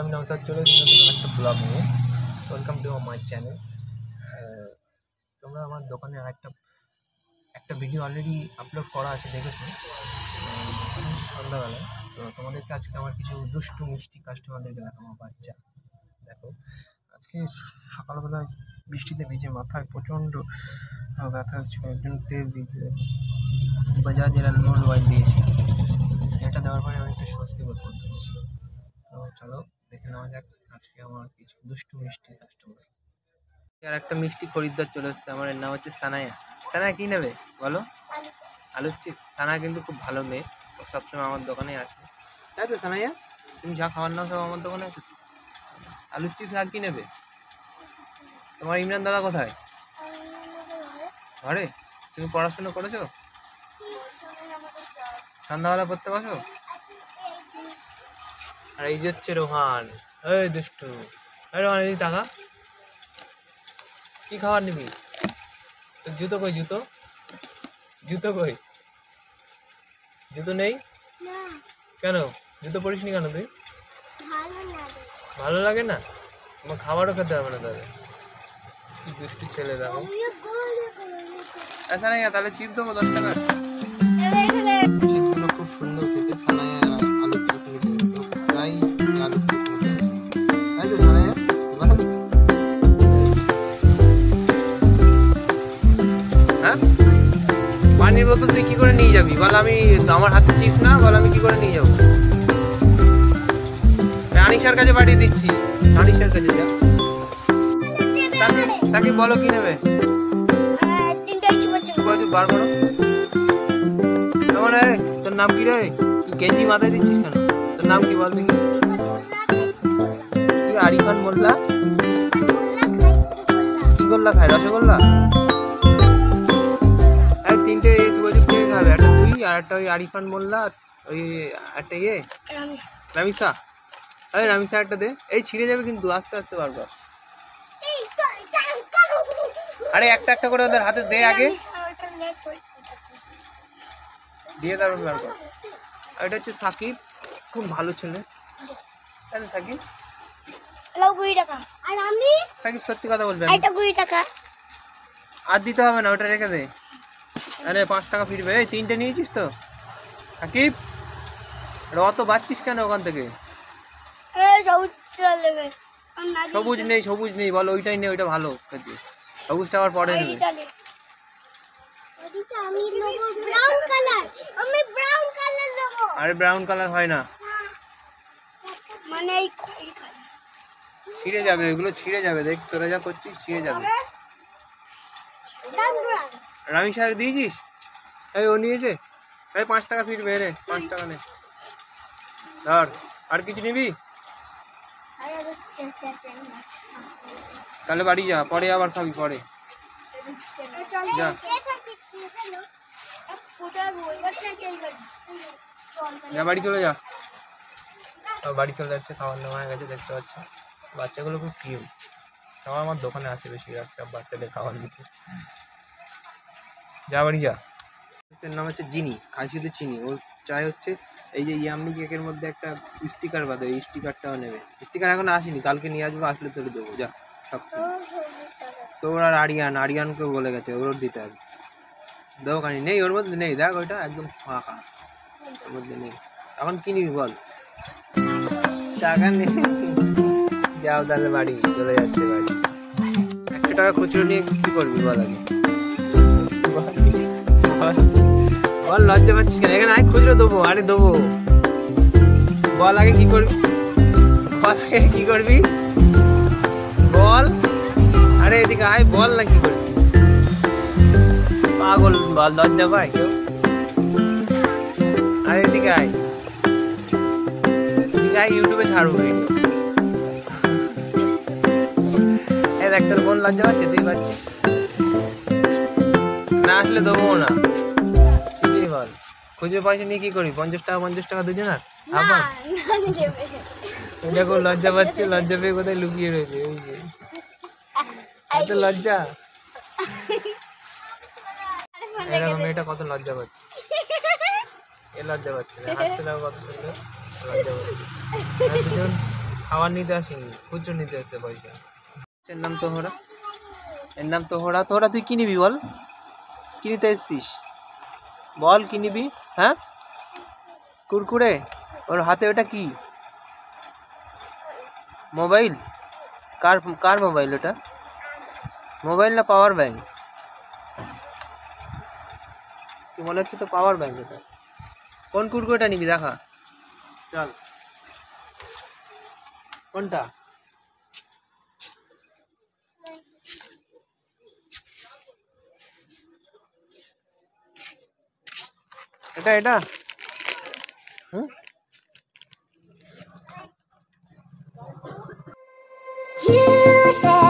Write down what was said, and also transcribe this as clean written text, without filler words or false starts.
আমি নওশাদ চলে এসেছি একটা ব্লগ নিয়ে। Welcome to my channel. তোমরা আমার দোকানে একটা ভিডিও অলরেডি আপলোড করা আছে, দেখেছো সন্ধ্যাবেলায়। তো তোমাদেরকে আজকে আমার কিছু দুষ্টু মিষ্টি কাস্টমারদেরকে দেখাবো। বাচ্চা দেখো, আজকে সকালবেলা বৃষ্টিতে ভিজে মাথায় প্রচণ্ড ব্যথা হচ্ছে। একজন তেল দিয়েছে, বাজাজের অ্যালমন্ড অয়েল দিয়েছি। এটা দেওয়ার পরে অনেকটা স্বস্তি বোধ করতে হচ্ছে। তো চলো দেখে নেওয়া যাক আজকে আমার কিছু দুষ্টু মিষ্টি কাস্টমার। আর একটা মিষ্টি খরিদ্দার চলে এসছে, আমার নাম হচ্ছে সানায়া। সানায়া কী নেবে বলো? আলুর চিপস। সানায়া কিন্তু খুব ভালো মেয়ে, ও সবসময় আমার দোকানে আসে, তাই তো সানায়া? তুমি যা খাবার নাও সব আমার দোকানে আছে। আলুর চিপস আর কি নেবে? তোমার ইমরান দাদা কোথায়? ঘরে। তুমি পড়াশোনা করেছো? সন্ধ্যাবেলা পড়তে বসো? আর এই যে হচ্ছে রোহান। এই দুষ্টু, এই রোহান এই টাকা কি খাবার নিবি? তোর জুতো কই? জুতো জুতো কই? জুতো নেই কেন? জুতো পরিস নি কেন তুই? ভালো লাগে না? তোমার খাবারও খেতে হবে না তাহলে। কি দুষ্টু ছেলে দেখো। আচ্ছা না, তাহলে চিপ দেবো 10 টাকা। চিপগুলো খুব সুন্দর খেতে। সানায়া আলুর চটনি দিয়েছে, প্রায় আলুর চটনি দিয়েছে, তাই তো সানায়া? হ্যাঁ, পানির বোতল তুই কি করে নিয়ে যাবি বল? আমি আমার হাতে চিপ না, বল আমি কি করে নিয়ে যাবো? আনিশার কাছে পাঠিয়ে দিচ্ছি, আনিশার কাছে যা। তাকে বলো কি নেবে? বার করো। কেমন রে, তোর নাম কি রে? তুই গেঞ্জি মাথায় দিচ্ছিস কেন? তোর নাম কি বল দেখি? তুই আরিফান মোল্লা? কি গোল্লা খায়? রসগোল্লা? তিনটে যোগাযোগ থেকে খাবে, একটা তুই আর একটা ওই আরিফান মোল্লা, ওই একটা রামিসা। আরে রামিসা একটা দে। এই ছিঁড়ে যাবে কিন্তু, আস্তে আস্তে বারবার। আরে একটা একটা করে ওদের হাতে দে আগে, দিয়ে তারপর বার কর। আর এটা হচ্ছে সাকিব, খুব ভালো ছেলে। তাই না সাকিব? সাকিব সত্যি কথা বলবে, আর দিতে হবে না, ওটা রেখে দে। আরে 5 টাকা ফিরবে। এই 3টে নিয়েছিস তো সাকিব? অত বাচ্চিস কেন ওখান থেকে? সবুজ নেই, সবুজ নেই বল, ওইটাই নেই, ওইটা ভালো খেতে। সবুজটা আবার পরে নেবে। আরে ব্রাউন কালার হয় না, ছিঁড়ে যাবে, ওইগুলো ছিঁড়ে যাবে। দেখ তোরা যা করছিস ছিঁড়ে যাবে। রামিসার দিয়েছিস? এই ও নিয়েছে। এই 5 টাকা ফিরবে রে, 5 টাকা নে ধর। আর কিছু নিবি? তাহলে বাড়ি যা, পরে আবার খাবি পরে। যা যা বাড়ি চলে যা। বাড়ি চলে যাচ্ছে, খাবার নেওয়া হয়ে গেছে, দেখতে পাচ্ছ। বাচ্চাগুলো খুব কিউট, সবাই আমার দোকানে আসে বেশি সব বাচ্চাদের খাবার দিতে। যা বাড়ি যা। এর নাম হচ্ছে জিনি, খাই শুধু চিনি। ওর চাই হচ্ছে এই যে ইয়াম্মি কেকের মধ্যে একটা স্টিকার বাদে, এই স্টিকারটাও নেবে। স্টিকার এখন আসেনি, কালকে নিয়ে আসবো, আসলে তোকে দেবো। যা সব তোর। আর আরিয়ানকেও বলে গেছে, ওর দিতে হবে। দোকানি নেই, ওর মধ্যে নেই, দেখ ওইটা একদম ফাঁকা, ওর মধ্যে নেই। এখন কি নিবি বল? টাকা নেই, যাও তাহলে বাড়ি চলে যাচ্ছে। বাড়ি 100 টাকা খুচরো নিয়ে কি করবি বল আগে? বল, লজ্জা পাচ্ছিস কেন? এখানে আয়, খুচরো দেবো। আরে দেবো, বল আগে কি করবি? বল আগে কি করবি বল। আরে এদিকে আয়, বল না কি করবি? পাগল, বল, লজ্জা পায় কেউ? আরে এদিকে আয়, এদিকে আয়, ইউটিউবে ছাড়বো ভিডিও। এই দেখ তোর বোন লজ্জা পাচ্ছে, তুই পাচ্ছিস না? আসলে দেবো না, বল। খুচরো পয়সা নিয়ে কি করবি? 50 টাকা দুজনের। আবার দেখো লজ্জা পাচ্ছে, লজ্জা পেয়ে কোথায় লুকিয়ে রয়েছে। ওই যে এত লজ্জা, এরকম মেয়েটা কত লজ্জা পাচ্ছে। এ লজ্জা পাচ্ছে না, হাসতে দাও কত সুন্দর, লজ্জা পাচ্ছে। খাবার নিতে আসিনি, খুচরো নিতে আসতে পয়সা। এর নাম তোহরা, এর নাম তোহরা। তোহরা তুই কি নিবি বল, কি নিতে এসছিস বল, কি নিবি? হ্যাঁ, কুরকুরে। ওর হাতে ওটা কি, মোবাইল? কার কার মোবাইল ওটা? মোবাইল না পাওয়ার ব্যাংক? কি মনে হচ্ছে তো পাওয়ার ব্যাংক এটা। কোন কুরকুরেটা নিবি দেখা, চল কোনটা? এটা এটা হুম You said